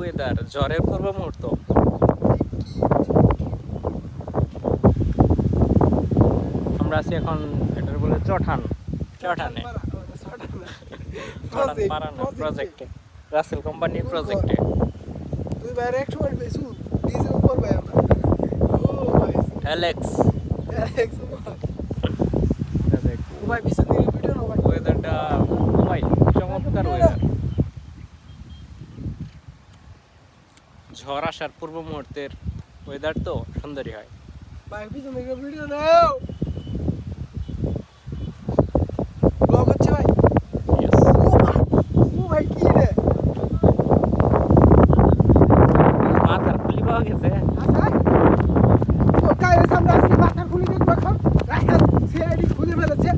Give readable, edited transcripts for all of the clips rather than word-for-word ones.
Weather, ঝড়ের পূর্ব মুহূর্ত। আমরা আছি এখন এটার বলে চঠানে প্রজেক্টে, রাসেল কোম্পানির প্রজেক্টে। তুই বাইরে একটু মারবে শুন ডিজে উপর ভাই আমরা ও ভাই অ্যালেক্স ভাই পিছন দিকে ভিডিও না ভাই ওয়েদারটা ভাই চমৎকার ওয়েদার। ঝড় আসার পূর্ব মুহূর্তের ওয়েদার তো সুন্দরই হয়। ভাই পিছন দিকে ভিডিও নাও ব্লগ হচ্ছে ভাই Yes. ও ভাই কি রে মাথার খুলি পাওয়া গেছে। আচ্ছা তো কাইরে সামনে আজকে মাথা খুলে দেখবো এখন রাইহান সিআইডি খুলে ফেলেছে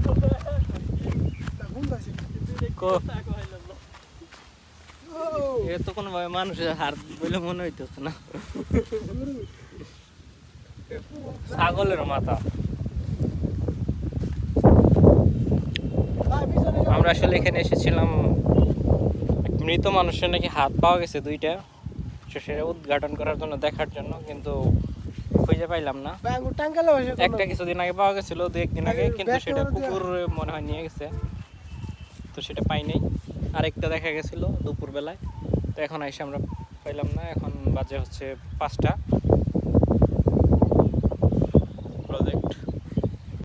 না বন্ধ আছে ও এ তো কোনো ভাবে মানুষের হাত বলে মনে হইতেছে না, ছাগলের মাথা। ভাই পিছনে আমরা আসলে এখানে এসেছিলাম, মৃত মানুষের নাকি হাত পাওয়া গেছে দুইটা, সেটা উদ্ঘাটন করার জন্য, দেখার জন্য, কিন্তু খুঁজে পাইলাম না। ভাই আঙ্গুর টাঙ্গালে বসে একটা কিছুদিন আগে পাওয়া গেছিল, দু একদিন আগে, কিন্তু সেটা কুকুর মনে হয় নিয়ে গেছে, তো সেটা পাই নাই। আরেকটা দেখা গেছিল দুপুর বেলায়, তো এখন এসে আমরা পাইলাম না। এখন বাজে হচ্ছে 5টা। প্রজেক্ট